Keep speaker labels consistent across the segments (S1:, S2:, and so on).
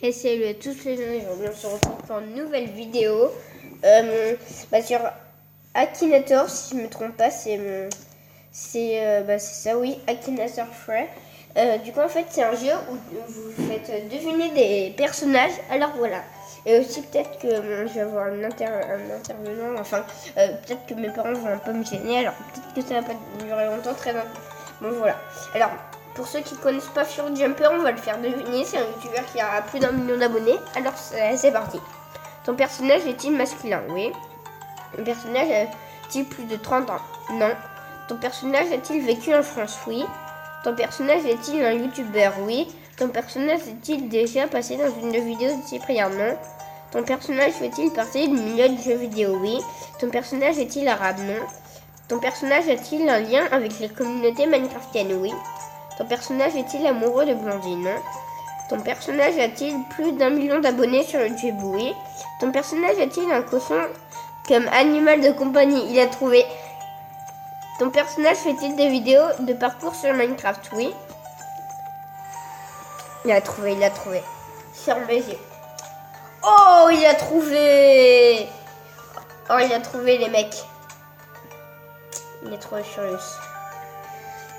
S1: Et salut à tous les gens, aujourd'hui on se retrouve pour une nouvelle vidéo sur Akinator, si je me trompe pas, c'est ça, oui, Akinator Free. Du coup en fait c'est un jeu où vous faites deviner des personnages, alors voilà. Et aussi peut-être que je vais avoir un intervenant, enfin peut-être que mes parents vont un peu me gêner, alors peut-être que ça va pas durer longtemps, très bien. Bon voilà, alors pour ceux qui ne connaissent pas Fury Jumper, on va le faire deviner, c'est un youtubeur qui a plus d'1 million d'abonnés, alors c'est parti. Ton personnage est-il masculin? Oui. Ton personnage a-t-il plus de 30 ans? Non. Ton personnage a-t-il vécu en France? Oui. Ton personnage est-il un youtubeur? Oui. Ton personnage est-il déjà passé dans une vidéo de Cyprien? Non. Ton personnage fait-il partie du milieu de jeux vidéo? Oui. Ton personnage est-il arabe? Non. Ton personnage a-t-il un lien avec les communautés minecraftiennes? Oui. Ton personnage est-il amoureux de Blondine? Non. Ton personnage a-t-il plus d'1 million d'abonnés sur YouTube? Oui. Ton personnage a-t-il un cochon comme animal de compagnie? Il a trouvé. Ton personnage fait-il des vidéos de parcours sur Minecraft? Oui. Il a trouvé. Ferme les yeux. Oh, il a trouvé. Oh, il a trouvé les mecs. Il est trop Curious.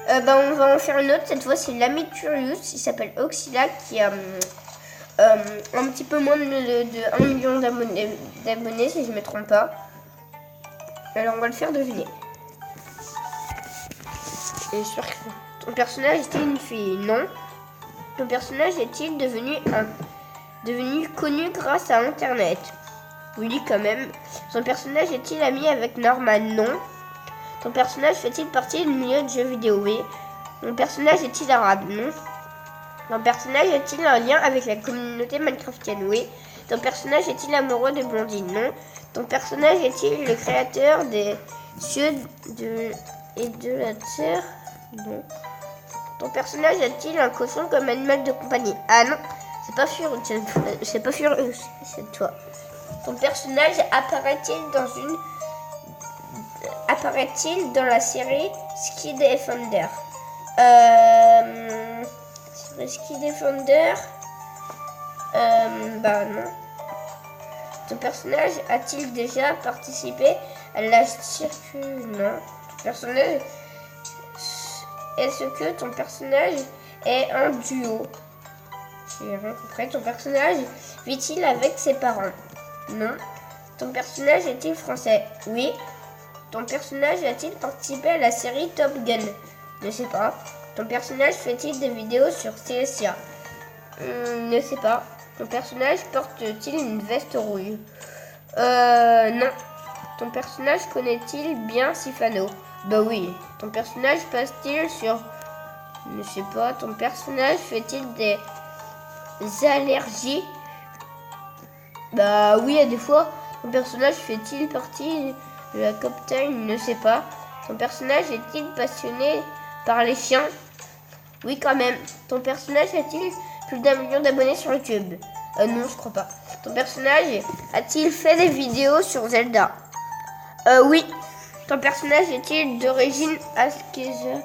S1: On va en faire une autre. Cette fois, c'est l'ami Curious. Il s'appelle Oxyla qui a un petit peu moins de 1 million d'abonnés, si je ne me trompe pas. Alors, on va le faire deviner. Et j'espère que ton personnage est-il une fille? Non. Ton personnage est-il devenu connu grâce à Internet? Oui, quand même. Son personnage est-il ami avec Norman? Non. Ton personnage fait-il partie du milieu de jeux vidéo? Oui. Ton personnage est-il arabe? Non. Ton personnage a-t-il un lien avec la communauté minecraftienne? Oui. Ton personnage est-il amoureux de Blondine? Non. Ton personnage est-il le créateur des cieux et de la terre? Non. Ton personnage a-t-il un cochon comme animal de compagnie? Ah non, c'est pas Furious, c'est toi. Ton personnage apparaît-il dans la série Ski Defender? Ski Defender, non. Ton personnage a-t-il déjà participé à la circuit? Non. Est-ce que ton personnage est un duo? J'ai rien compris. Ton personnage vit-il avec ses parents? Non. Ton personnage est-il français? Oui. Ton personnage a-t-il participé à la série Top Gun? Ne sais pas. Ton personnage fait-il des vidéos sur CSA? Ne sais pas. Ton personnage porte-t-il une veste rouge? Non. Ton personnage connaît-il bien Sifano? Bah oui. Ton personnage passe-t-il sur... Ne sais pas. Ton personnage fait-il des allergies? Bah oui, à des fois. Ton personnage fait-il partie de la Coptime? Ne sais pas. Ton personnage est-il passionné par les chiens? Oui, quand même. Ton personnage a-t-il plus d'1 million d'abonnés sur YouTube? Non, je crois pas. Ton personnage a-t-il fait des vidéos sur Zelda? Oui. Ton personnage est-il d'origine askeza?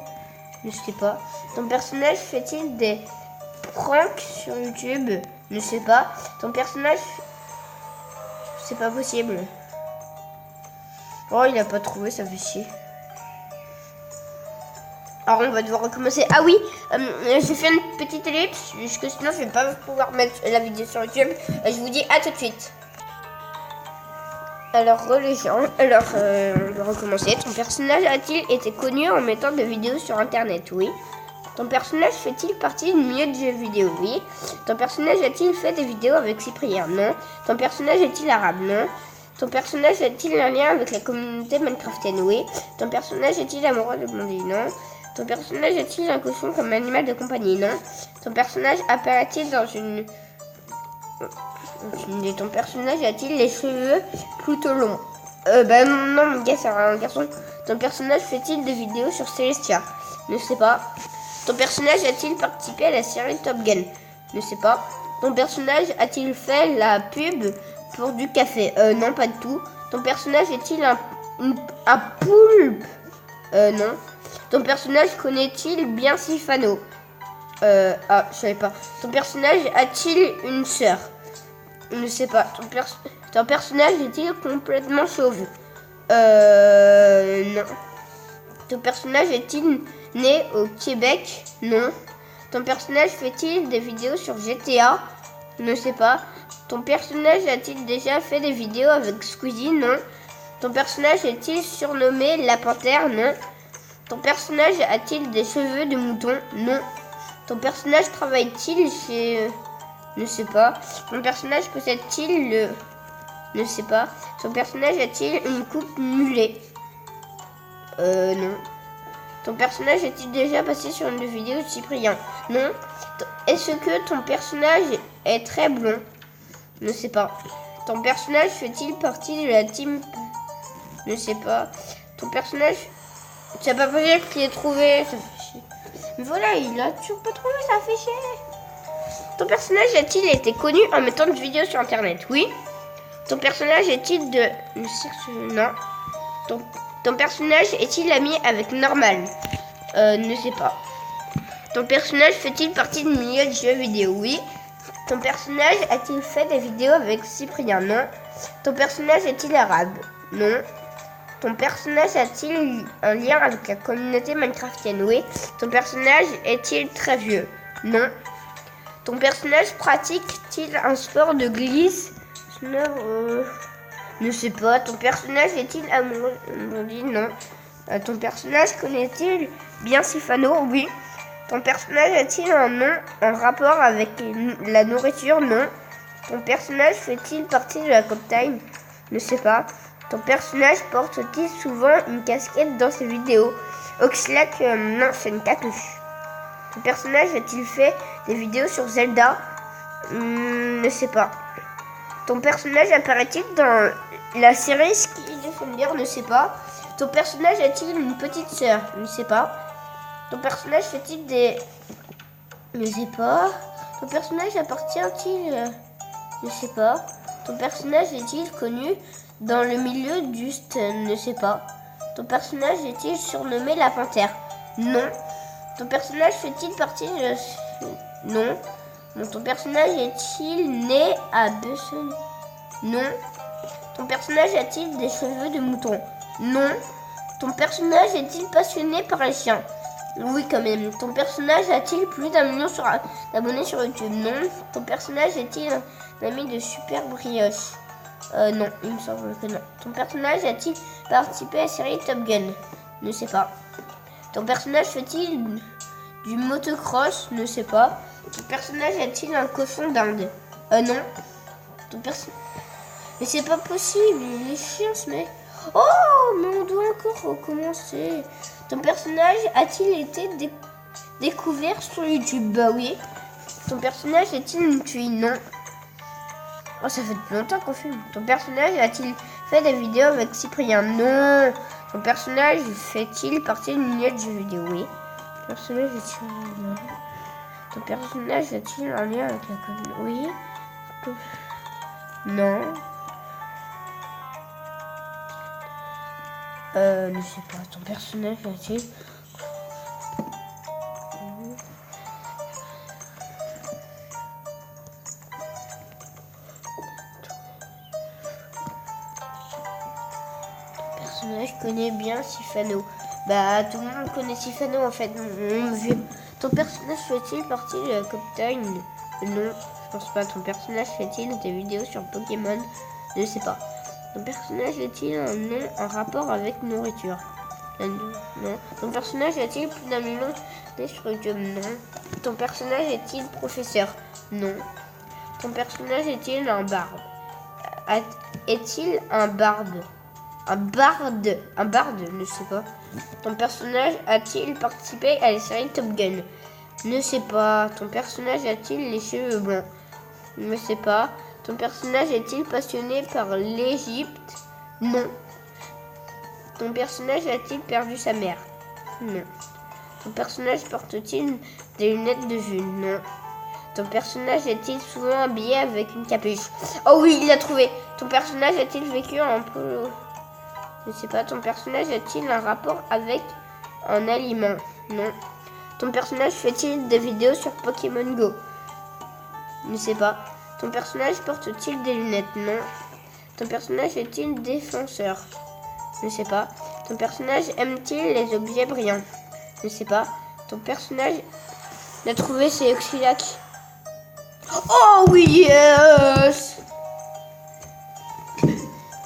S1: Ne sais pas. Ton personnage fait-il des pranks sur YouTube? Ne sais pas. Ton personnage... C'est pas possible. Oh, il a pas trouvé, ça fait chier. Alors on va devoir recommencer. Ah oui, j'ai fait une petite ellipse, parce que sinon je vais pas pouvoir mettre la vidéo sur YouTube. Je vous dis à tout de suite. Alors les gens, on va recommencer. Ton personnage a-t-il été connu en mettant des vidéos sur internet? Oui. Ton personnage fait-il partie du milieu de jeux vidéo? Oui. Ton personnage a-t-il fait des vidéos avec Cyprien? Non. Ton personnage est-il arabe? Non. Ton personnage a-t-il un lien avec la communauté minecraftienne? Oui. Ton personnage est-il amoureux de Blondine? Non. Ton personnage a-t-il un cochon comme animal de compagnie? Non. Ton personnage apparaît-il dans une... Ton personnage a-t-il les cheveux plutôt longs? Non, mon gars, c'est un garçon. Ton personnage fait-il des vidéos sur Celestia? Ne sais pas. Ton personnage a-t-il participé à la série Top Gun? Ne sais pas. Ton personnage a-t-il fait la pub pour du café? Non, pas du tout. Ton personnage est-il un poulpe? Non. Ton personnage connaît-il bien Sifano? Ah, je savais pas. Ton personnage a-t-il une sœur? Je ne sais pas. Ton personnage est-il complètement chauve? Non. Ton personnage est-il né au Québec? Non. Ton personnage fait-il des vidéos sur GTA? Je ne sais pas. Ton personnage a-t-il déjà fait des vidéos avec Squeezie? Non. Ton personnage est-il surnommé la panthère? Non. Ton personnage a-t-il des cheveux de mouton? Non. Ton personnage travaille-t-il chez... Ne sais pas. Ton personnage possède-t-il le... Ne sais pas. Ton personnage a-t-il une coupe mulet? Non. Ton personnage est-il déjà passé sur une vidéo de Cyprien? Non. Est-ce que ton personnage est très blond? Ne sais pas. Ton personnage fait-il partie de la team? Ne sais pas. Ton personnage... Tu n'as pas pu dire qu'il est trouvé. Ça fait chier. Mais voilà, il a toujours pas trouvé, ça fait chier. Ton personnage a-t-il été connu en mettant des vidéos sur internet? Oui. Ton personnage est-il de... Non. Ton personnage est-il ami avec Normal? Ne sais pas. Ton personnage fait-il partie du milieu de jeux vidéo? Oui. Ton personnage a-t-il fait des vidéos avec Cyprien? Non. Ton personnage est-il arabe? Non. Ton personnage a-t-il un lien avec la communauté minecraftienne? Oui. Ton personnage est-il très vieux? Non. Ton personnage pratique-t-il un sport de glisse? Ne sais pas. Ton personnage est-il amoureux? Non. Ton personnage connaît-il bien Sifano? Oui. Ton personnage a-t-il un nom en rapport avec la nourriture? Non. Ton personnage fait-il partie de la Coptime? Ne sais pas. Ton personnage porte-t-il souvent une casquette dans ses vidéos? Oxlack, non, c'est une capuche. Ton personnage a-t-il fait des vidéos sur Zelda? Ne sais pas. Ton personnage apparaît-il dans la série Ski Defender? Ne sais pas. Ton personnage a-t-il une petite sœur? Ne sais pas. Ton personnage fait-il des... Ne sais pas. Ton personnage appartient-il... Ne sais pas. Ton personnage est-il connu dans le milieu du stun? Ne sais pas. Ton personnage est-il surnommé la panthère? Non. Ton personnage fait-il partie de... Non. Ton personnage est-il né à Besson? Non. Ton personnage a-t-il des cheveux de mouton? Non. Ton personnage est-il passionné par les chiens? Oui, quand même. Ton personnage a-t-il plus d'1 million d'abonnés sur YouTube? Non. Ton personnage est-il un ami de Super Brioche? Non, il me semble que non. Ton personnage a-t-il participé à la série Top Gun? Ne sais pas. Ton personnage fait-il du motocross? Ne sais pas. Ton personnage a-t-il un cochon d'Inde? Non. Ton personnage... Mais c'est pas possible, il est chiant ce mec. Oh, mais on doit encore recommencer. Ton personnage a-t-il été découvert sur YouTube? Bah oui. Ton personnage est-il une tuile? Non. Oh, ça fait depuis longtemps qu'on filme. Ton personnage a-t-il fait des vidéos avec Cyprien? Non. Ton personnage fait-il partie d'une milieu de jeux vidéo? Oui. Ton personnage est-il... Ton personnage a-t-il un lien avec la communauté? Oui. Non. Je sais pas. Ton personnage a-t-il... Personnage connaît bien Sifano. Bah, tout le monde connaît Sifano en fait, mon vieux. Ton personnage fait-il partie de la Coptime? Non, je pense pas. Ton personnage fait-il des vidéos sur Pokémon? Je ne sais pas. Ton personnage a-t-il un nom en rapport avec nourriture? Non. Ton personnage a-t-il plus d'1 million sur YouTube? Non. Ton personnage est-il professeur? Non. Ton personnage est-il un barde? Est-il un barde? Un barde, ne sais pas. Ton personnage a-t-il participé à la série Top Gun? Ne sais pas. Ton personnage a-t-il les cheveux blancs? Ne sais pas. Ton personnage est-il passionné par l'Égypte? Non. Ton personnage a-t-il perdu sa mère? Non. Ton personnage porte-t-il des lunettes de vue? Non. Ton personnage est-il souvent habillé avec une capuche? Oh oui, il l'a trouvé. Ton personnage a-t-il vécu en polo? Je ne sais pas. Ton personnage a-t-il un rapport avec un aliment? Non. Ton personnage fait-il des vidéos sur Pokémon Go? Ne sais pas. Ton personnage porte-t-il des lunettes? Non. Ton personnage est-il défenseur? Ne sais pas. Ton personnage aime-t-il les objets brillants? Ne sais pas. Ton personnage l'a trouvé, c'est Oxylac. Oh oui, yes!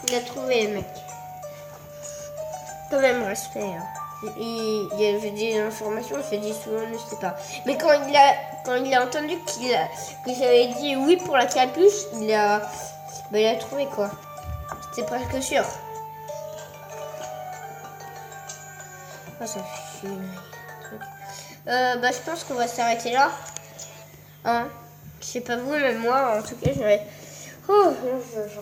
S1: Il a trouvé, mec. Quand même, respect. Hein. Il avait des informations, je dis souvent, je sais pas. Mais quand il a entendu que j'avais dit oui pour la capuche, il a trouvé quoi. C'était presque sûr. Oh, ça fait chier. Je pense qu'on va s'arrêter là. Hein? Je sais pas vous, mais moi, en tout cas, je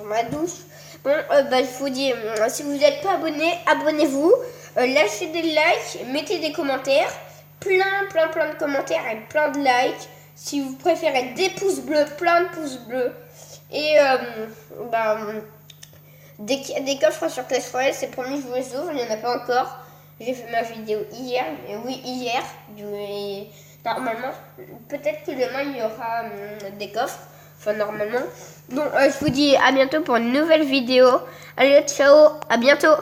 S1: ma douche. Bon, je vous dis, si vous n'êtes pas abonné, abonnez-vous. Lâchez des likes, mettez des commentaires. Plein de commentaires et plein de likes. Si vous préférez des pouces bleus, plein de pouces bleus. Et dès qu'il y a des coffres sur Clash Royale, c'est promis, je vous les ouvre. Il n'y en a pas encore. J'ai fait ma vidéo hier. Mais oui, hier. Normalement, peut-être que demain, il y aura des coffres. Enfin, normalement. Bon, je vous dis à bientôt pour une nouvelle vidéo. Allez, ciao, à bientôt.